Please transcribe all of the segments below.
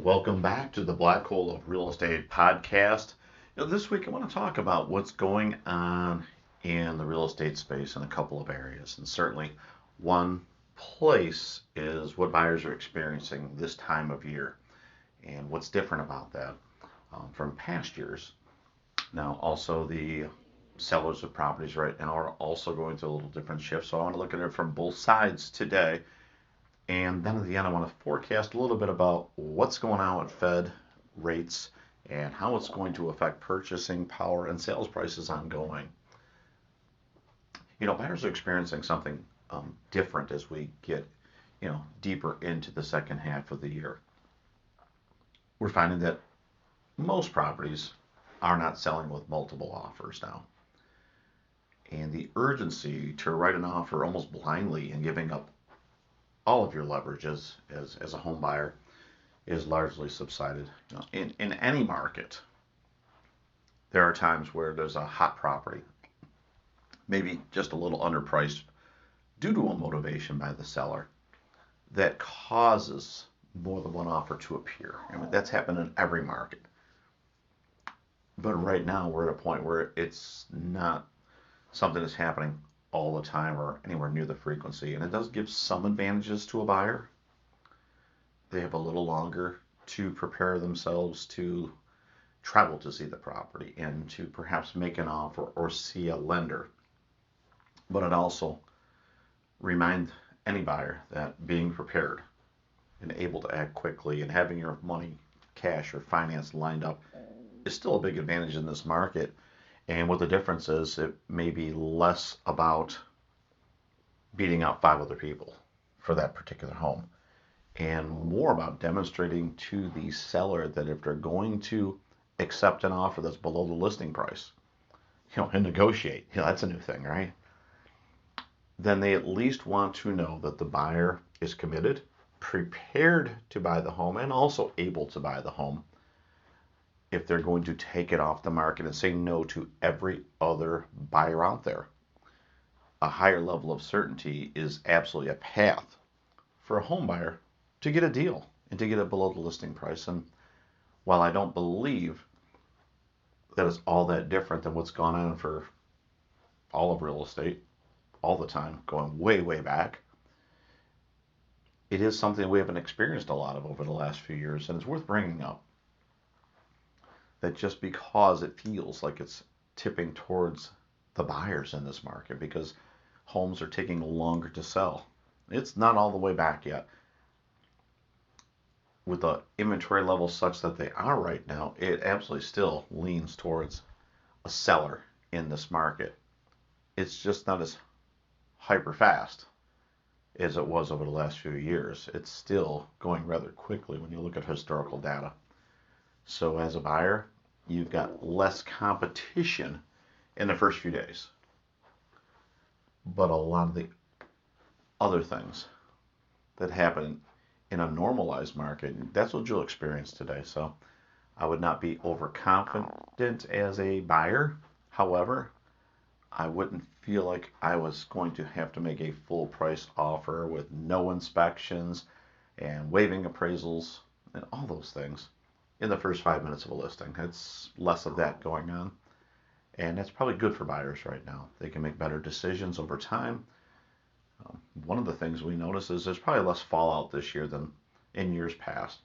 Welcome back to the Black Hole of Real Estate podcast. This week I want to talk about what's going on in the real estate space in a couple of areas. And certainly one place is what buyers are experiencing this time of year and what's different about that from past years. Now, also the sellers of properties right now are also going through a little different shift. So I want to look at it from both sides today. And then at the end, I want to forecast a little bit about what's going on with Fed rates and how it's going to affect purchasing power and sales prices ongoing. Buyers are experiencing something different as we get, deeper into the second half of the year. We're finding that most properties are not selling with multiple offers now. And the urgency to write an offer almost blindly and giving up all of your leverage as a home buyer is largely subsided. In any market, there are times where there's a hot property, maybe just a little underpriced due to a motivation by the seller that causes more than one offer to appear. I mean, that's happened in every market. But right now, we're at a point where it's not something that's happening all the time or anywhere near the frequency. And it does give some advantages to a buyer. They have a little longer to prepare themselves to travel to see the property and to perhaps make an offer or see a lender. But it also reminds any buyer that being prepared and able to act quickly and having your money, cash, or finance lined up is still a big advantage in this market. And what the difference is, it may be less about beating out five other people for that particular home and more about demonstrating to the seller that if they're going to accept an offer that's below the listing price, and negotiate, that's a new thing, right? Then they at least want to know that the buyer is committed, prepared to buy the home, and also able to buy the home if they're going to take it off the market and say no to every other buyer out there. A higher level of certainty is absolutely a path for a home buyer to get a deal and to get it below the listing price. And while I don't believe that it's all that different than what's gone on for all of real estate all the time, going way, way back, it is something we haven't experienced a lot of over the last few years. And it's worth bringing up that just because it feels like it's tipping towards the buyers in this market because homes are taking longer to sell. It's not all the way back yet. With the inventory levels such that they are right now, it absolutely still leans towards a seller in this market. It's just not as hyper fast as it was over the last few years. It's still going rather quickly when you look at historical data. So as a buyer, you've got less competition in the first few days. But a lot of the other things that happen in a normalized market, that's what you'll experience today. So I would not be overconfident as a buyer. However, I wouldn't feel like I was going to have to make a full price offer with no inspections and waiving appraisals and all those things in the first 5 minutes of a listing. It's less of that going on. And that's probably good for buyers right now. They can make better decisions over time. One of the things we notice is there's probably less fallout this year than in years past.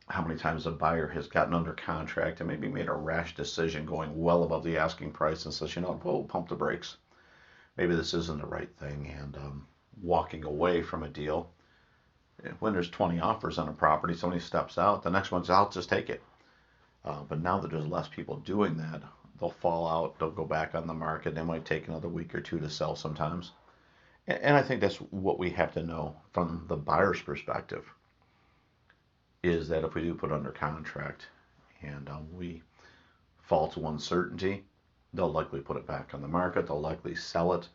How many times a buyer has gotten under contract and maybe made a rash decision going well above the asking price and says, whoa, pump the brakes. Maybe this isn't the right thing, and walking away from a deal. When there's 20 offers on a property, somebody steps out, the next one's out, just take it. But now that there's less people doing that, they'll fall out, they'll go back on the market. They might take another week or two to sell sometimes. And I think that's what we have to know from the buyer's perspective, is that if we do put under contract and we fall to uncertainty, they'll likely put it back on the market, they'll likely sell it.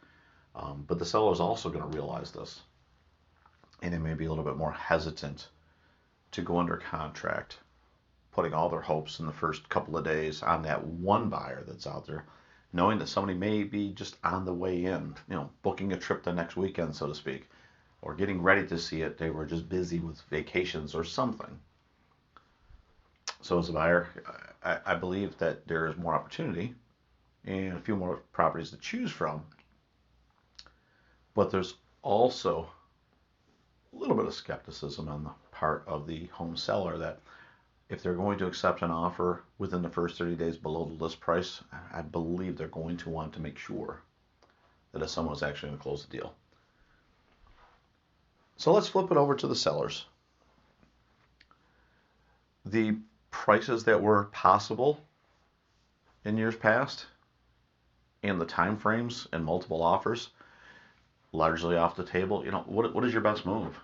But the seller is also going to realize this, and they may be a little bit more hesitant to go under contract, putting all their hopes in the first couple of days on that one buyer that's out there, knowing that somebody may be just on the way in, booking a trip the next weekend, so to speak, or getting ready to see it. They were just busy with vacations or something. So as a buyer, I believe that there is more opportunity and a few more properties to choose from. But there's also a little bit of skepticism on the part of the home seller that if they're going to accept an offer within the first 30 days below the list price, I believe they're going to want to make sure that if someone's actually going to close the deal. So let's flip it over to the sellers. The prices that were possible in years past and the time frames and multiple offers largely off the table. What is your best move?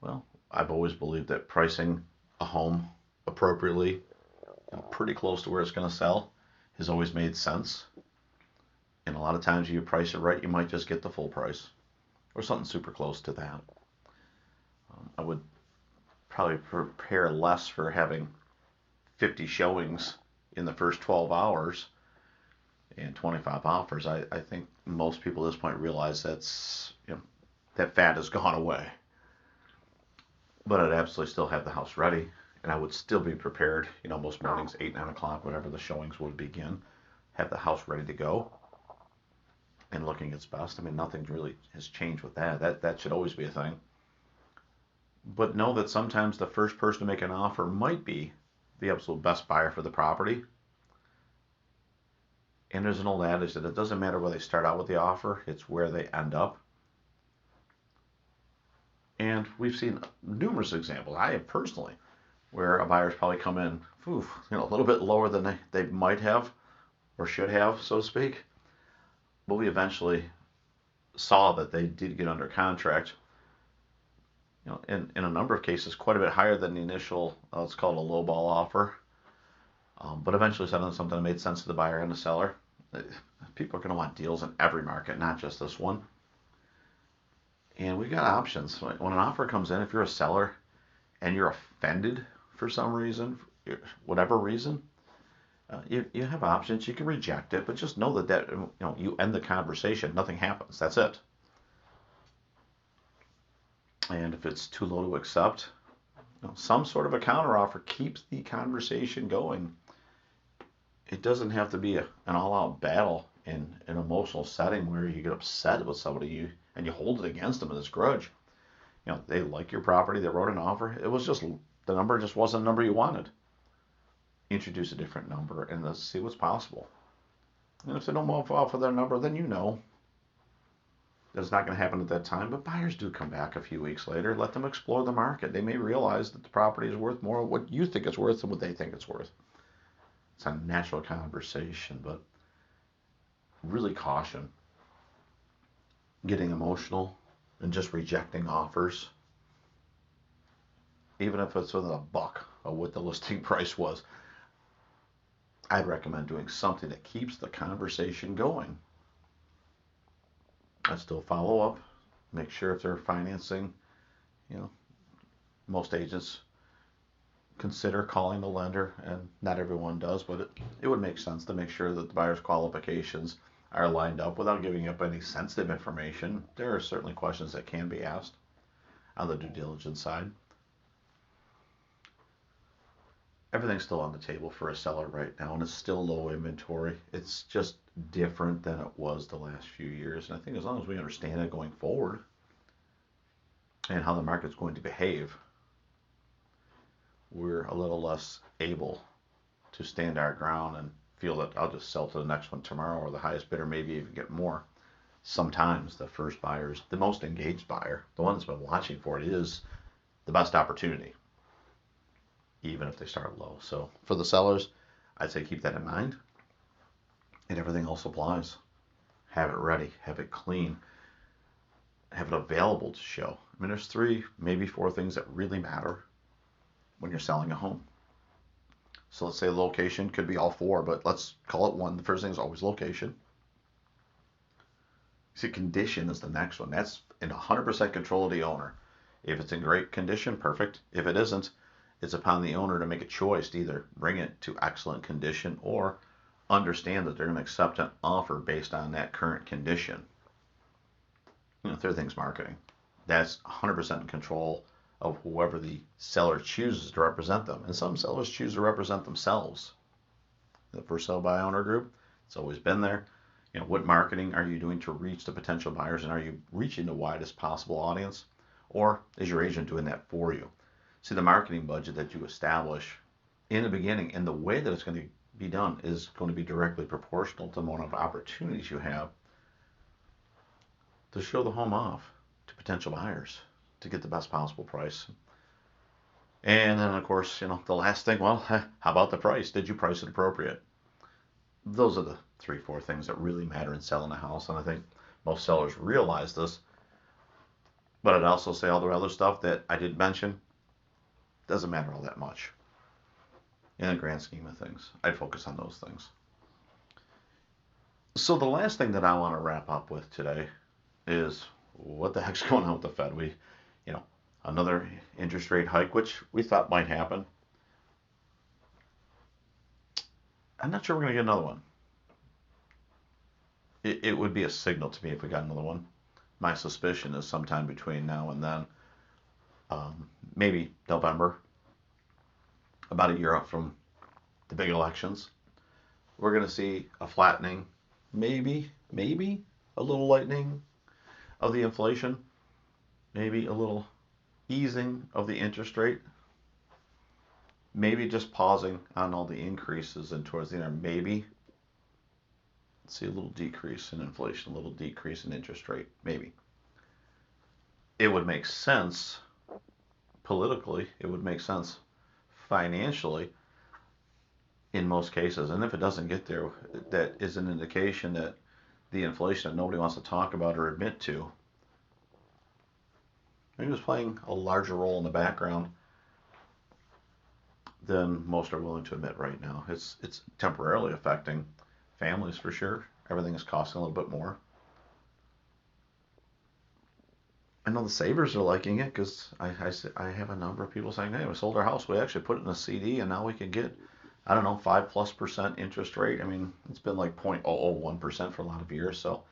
Well, I've always believed that pricing a home appropriately, pretty close to where it's going to sell, has always made sense. And a lot of times you price it right, you might just get the full price or something super close to that. I would probably prepare less for having 50 showings in the first 12 hours and 25 offers. I think most people at this point realize that fad has gone away. But I'd absolutely still have the house ready, and I would still be prepared. Most mornings, 8, 9 o'clock, whatever the showings would begin, have the house ready to go and looking its best. Nothing really has changed with that. That should always be a thing. But know that sometimes the first person to make an offer might be the absolute best buyer for the property. And there's an old adage that it doesn't matter where they start out with the offer, it's where they end up. And we've seen numerous examples, I have personally, where a buyer's probably come in a little bit lower than they might have or should have, so to speak. But we eventually saw that they did get under contract, in a number of cases, quite a bit higher than the initial, let's call it a lowball offer. But eventually settled on something that made sense to the buyer and the seller. People are going to want deals in every market, not just this one. And we've got options. When an offer comes in, if you're a seller and you're offended for some reason, whatever reason, you have options. You can reject it, but just know that you end the conversation. Nothing happens. That's it. And if it's too low to accept, some sort of a counteroffer keeps the conversation going. It doesn't have to be an all-out battle in an emotional setting where you get upset with somebody and you hold it against them in this grudge. They like your property, they wrote an offer. It was just the number just wasn't the number you wanted. Introduce a different number and let's see what's possible. And if they don't move off of their number, then that's not going to happen at that time. But buyers do come back a few weeks later. Let them explore the market. They may realize that the property is worth more of what you think it's worth than what they think it's worth. It's a natural conversation, but really caution getting emotional and just rejecting offers, even if it's within $1 of what the listing price was. I'd recommend doing something that keeps the conversation going. I'd still follow up, make sure if they're financing, most agents consider calling the lender, and not everyone does, but it would make sense to make sure that the buyer's qualifications are lined up without giving up any sensitive information. There are certainly questions that can be asked on the due diligence side. Everything's still on the table for a seller right now, and it's still low inventory. It's just different than it was the last few years, and I think as long as we understand it going forward and how the market's going to behave, we're a little less able to stand our ground and feel that I'll just sell to the next one tomorrow, or the highest bidder maybe even get more. Sometimes the first buyer's the most engaged buyer, the one that's been watching for it, is the best opportunity, even if they start low. So for the sellers, I'd say keep that in mind, and everything else applies. Have it ready, have it clean, have it available to show. There's 3, maybe 4 things that really matter when you're selling a home. So let's say location could be all 4, but let's call it 1. The first thing is always location. See, condition is the next one. That's in 100% control of the owner. If it's in great condition, perfect. If it isn't, it's upon the owner to make a choice to either bring it to excellent condition or understand that they're going to accept an offer based on that current condition. Third thing's marketing. That's 100% in control of whoever the seller chooses to represent them. And some sellers choose to represent themselves. The for sale by owner group, it's always been there. What marketing are you doing to reach the potential buyers, and are you reaching the widest possible audience, or is your agent doing that for you? See, the marketing budget that you establish in the beginning and the way that it's going to be done is going to be directly proportional to the amount of opportunities you have to show the home off to potential buyers to get the best possible price. And then, of course, the last thing, well, how about the price? Did you price it appropriate? Those are the 3, 4 things that really matter in selling a house. And I think most sellers realize this. But I'd also say all the other stuff that I didn't mention doesn't matter all that much. In the grand scheme of things, I'd focus on those things. So the last thing that I want to wrap up with today is what the heck's going on with the Fed? Another interest rate hike, which we thought might happen. I'm not sure we're going to get another one. It would be a signal to me if we got another one. My suspicion is sometime between now and then, maybe November, about a year out from the big elections, we're going to see a flattening, maybe a little lightening of the inflation, maybe a little easing of the interest rate, maybe just pausing on all the increases, and towards the end, maybe see a little decrease in inflation, a little decrease in interest rate, maybe. It would make sense politically, it would make sense financially in most cases. And if it doesn't get there, that is an indication that the inflation that nobody wants to talk about or admit to, maybe it's playing a larger role in the background than most are willing to admit right now. It's temporarily affecting families for sure. Everything is costing a little bit more. I know the savers are liking it because I have a number of people saying, hey, we sold our house. We actually put it in a CD and now we can get, 5+% interest rate. I mean, it's been like 0.001% for a lot of years. So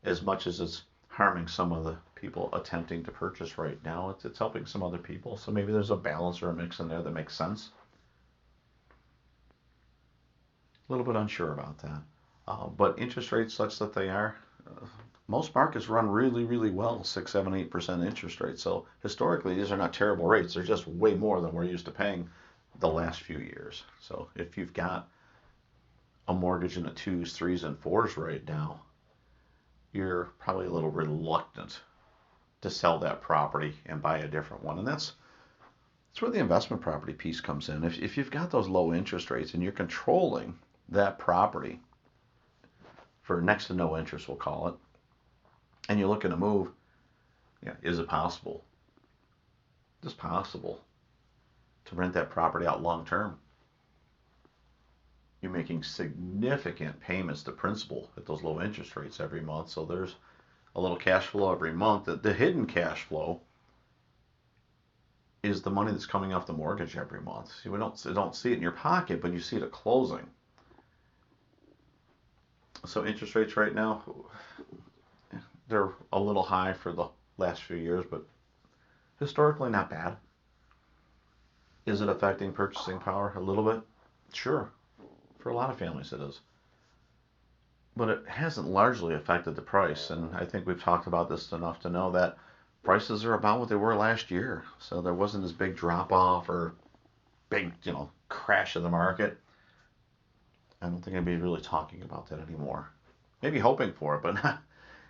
as much as it's harming some of the people attempting to purchase right now, it's helping some other people. So maybe there's a balance or a mix in there that makes sense. A little bit unsure about that. But interest rates such that they are, most markets run really, really well, 6, 7, 8% interest rates. So historically, these are not terrible rates. They're just way more than we're used to paying the last few years. So if you've got a mortgage in the 2s, 3s, and 4s right now, you're probably a little reluctant to sell that property and buy a different one. And that's where the investment property piece comes in. If you've got those low interest rates and you're controlling that property for next to no interest, we'll call it, and you're looking to move, is it possible? Is it possible to rent that property out long term? You're making significant payments to principal at those low interest rates every month, so there's a little cash flow every month. The hidden cash flow is the money that's coming off the mortgage every month. See, we don't see it in your pocket, but you see it at closing. So interest rates right now, they're a little high for the last few years, but historically not bad. Is it affecting purchasing power a little bit? Sure. For a lot of families it is. But it hasn't largely affected the price, and I think we've talked about this enough to know that prices are about what they were last year. So there wasn't this big drop off or big, crash of the market. I don't think anybody's really talking about that anymore. Maybe hoping for it, but not,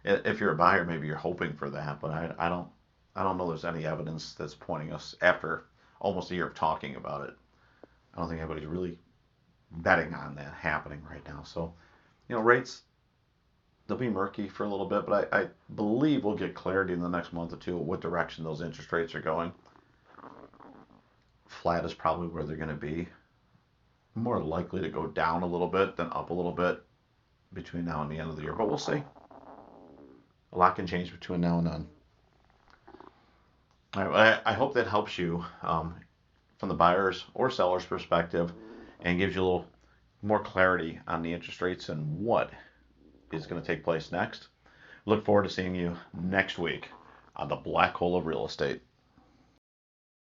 if you're a buyer, maybe you're hoping for that. But I don't know there's any evidence that's pointing us, after almost a year of talking about it, I don't think anybody's really betting on that happening right now. So, rates, they'll be murky for a little bit, but I believe we'll get clarity in the next month or two of what direction those interest rates are going. Flat is probably where they're going to be. More likely to go down a little bit than up a little bit between now and the end of the year, but we'll see. A lot can change between now and then. All right, I hope that helps you from the buyer's or seller's perspective and gives you a little more clarity on the interest rates and what is going to take place next. Look forward to seeing you next week on the Black Hole of Real Estate.